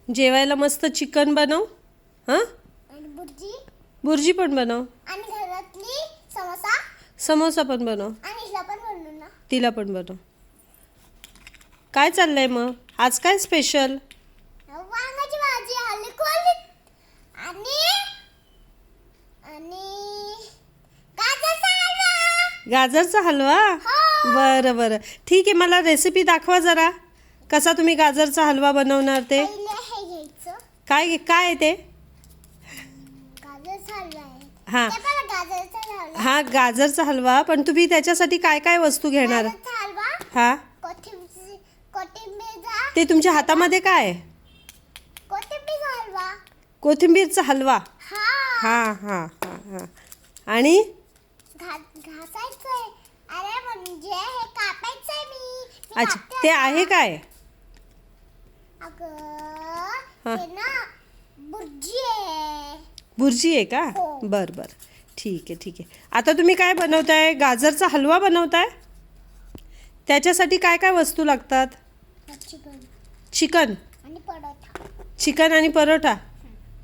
जेवायला मस्त चिकन बनव. हां, आणि बुर्जी बुर्जी पण बनव. आणि घरातली समोसा समोसा पण बनव. आणि हिला पण बनवू ना. तिला पण बनव. काय चाललंय मग आज? काय स्पेशल? वांग्याची भाजी आली कोली आणि आणि गाजरचा हलवा. गाजरचा हलवा. हो. बरं बरं, ठीक आहे. मला रेसिपी दाखवा जरा, कसा तुम्ही गाजरचा हलवा बनवणार ते. पहिले हे घ्यायचं. काय काय आहे ते? गाजरचा हलवा आहे. हां ते पण गाजरचा हलवा. हां, गाजरचा हलवा. पण तुम्ही त्याच्यासाठी काय काय वस्तू घेणार? गाजरचा हलवा, हां, कोथिंबीरचा ते तुमच्या हातामध्ये काय आहे? कोथिंबीरचा हलवा. कोथिंबीरचा हलवा. हा. हां हां हां हां. आणि घासायचंय. अरे म्हणजे हे कापायचंय मी अच्छा, कापते ते आता. आहे काय? अगं हा. हे ना बुर्जी आहे. बुर्जी आहे का? हो. बरं बरं, ठीक आहे ठीक आहे. आता तुम्ही काय बनवताय? गाजरचा हलवा बनवताय. त्याच्यासाठी काय काय वस्तू लागतात? Chicken chicken. आणि परोठा. चिकन आणि परोठा.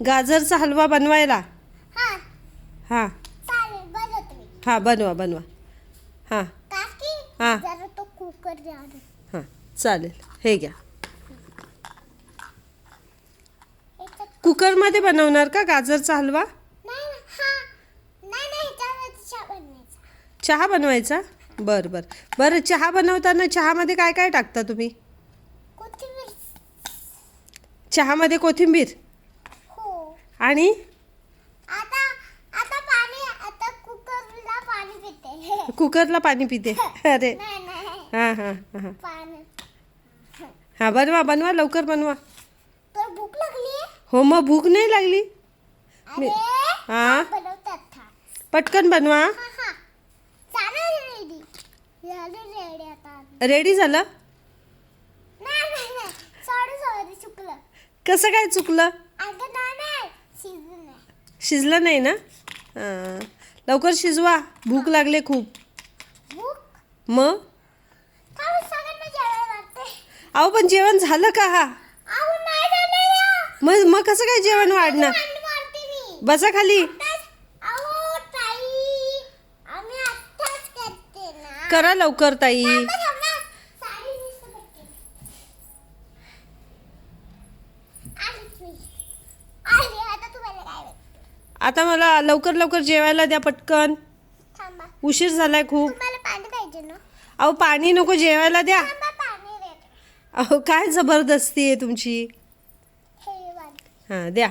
गाजरचा हलवा बनवायला. हा हां चालेल बनवते मी. हां, बनवा बनवा. हां काकी हा. जरा तो कुकर द्या ना. हां, चालेल. हे घ्या. याच्यात कुकरमध्ये बनवणार का गाजरचा हलवा? नाही ना. हा नाही नाही ह्याच्यावर चहा बनवायचा. चहा बनवायचा. बरं बरं बरं, चहा बनवताना चहामध्ये काय काय टाकता तुम्ही? कोथिंबीर. चहामध्ये कोथिंबीर. हो. आणि आता आता पाणी आता कुकरला पाणी पिते. कुकरला पाणी पिते. अरे नाही नाही हां हां हां पाणी. हां, बनवा बनवा, लवकर बनवा. तर भूक लागली. हो, मग भूक नाही लागली? अरे हा. बनवतात था. पटकन बनवा. हा हा चालेल. रेडी झालं. रेडी आता. रेडी झालं? नाही नाही नाही सॉरी सॉरी चुकलं. कसं काय चुकलं? अगं नाही नाही शिजलं नाही. शिजलं नाही ना? हां, लवकर शिजवा, भूक लागले खूप. भूक मग का सगळ्यांना जेवायला लागते. अहो, पण जेवण झालं का? अहो नाही झालेलं. मग कसं काय जेवण वाढणार? भांडी मारते मी. बसा खाली. अहो ताई आम्ही आत्ताच करते ना. करा लवकर ताई. थांब ना. साडी नेसते पटकन. आलीच मी. आली आता तुम्हाला काय वाटतं? आता मला लवकर लवकर जेवायला द्या पटकन. थांबा. उशीर झालाय खूप. तुम्हाला पाणी पाहिजे ना. अहो, पाणी नको, जेवायला द्या. थांबा पाणी देते. अहो, काय जबरदस्ती आहे तुमची. हे वाट. हां, द्या.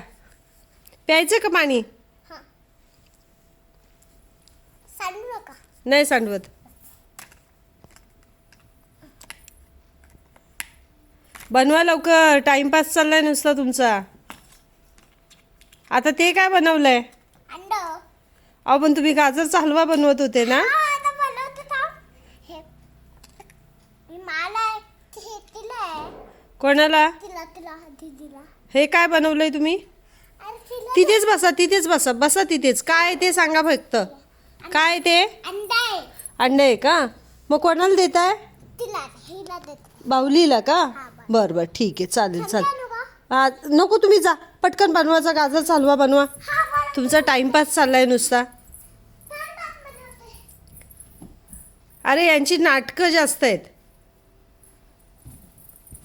प्यायचं का पाणी? हा सांडू नका. नाही सांडवत. बनवा लवकर, टाइमपास चाललाय नुसता तुमचा. आता ते काय बनवलंय? अंड. अहो, पण तुम्ही गाजरचा हलवा बनवत होते ना? हा आता बनवते थांब. हे ही मला आहे. हे तिला आहे. कोणाला? तिला तिला दीदीला. हे काय बनवलंय तुम्ही? अरे तिला तिथेच बसा, तिथेच बसा, बसा तिथेच. काय आहे ते सांगा फक्त. काय आहे ते? अंडा आहे. अंडे आहे का? मग कोणाला देताय? तिला हिला देते. बाहुलीला का? हा, बरं. बरं बरं, ठीक आहे, चालेल थांबा चालेल. ना गं. नको, तुम्ही जा पटकन, बनवायचा गाजरचा हलवा बनवा. हा बरं. तुमचा टाइमपास चाललाय नुसता. थांब बनवते. अरे, यांची नाटकं जास्त आहेत.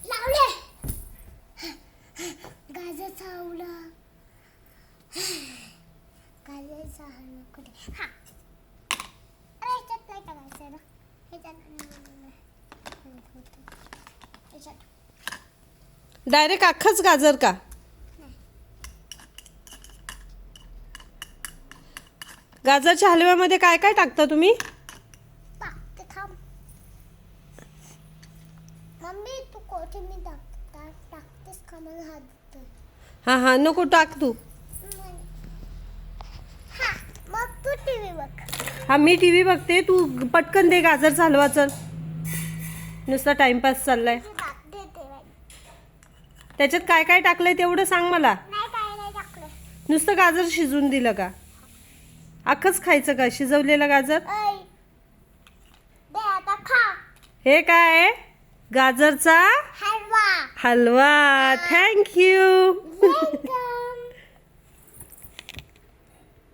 लावले. गाजरचा हलवा. गाजरचा हलवा कुठे? हा अरे ह्याच्यात नाही करायचं ना. ह्याच्यात डायरेक्ट अख्खंच गाजर का? गाजरच्या हलव्यामध्ये काय काय टाकता तुम्ही? टाकते थांब. मम्मी तू कोथिंबीर टाकतेस का? मला हात दुखतोय. हां हां, नको, टाक तू. हा मग तू टीव्ही बघ. हा, मी टी व्ही बघते, तू पटकन दे गाजरचा हलवा. चल, नुसता टाइमपास चाललाय. देते बाई. त्याच्यात काय काय टाकलंय तेवढं सांग मला. नाही काय नाही टाकलं. नुसतं गाजर शिजवून दिलं का? अख्खंच खायचं का शिजवलेलं गाजर? ऐ दे आता खा. हे काय आहे? गाजरचा हलवा. हलवा थँक्यू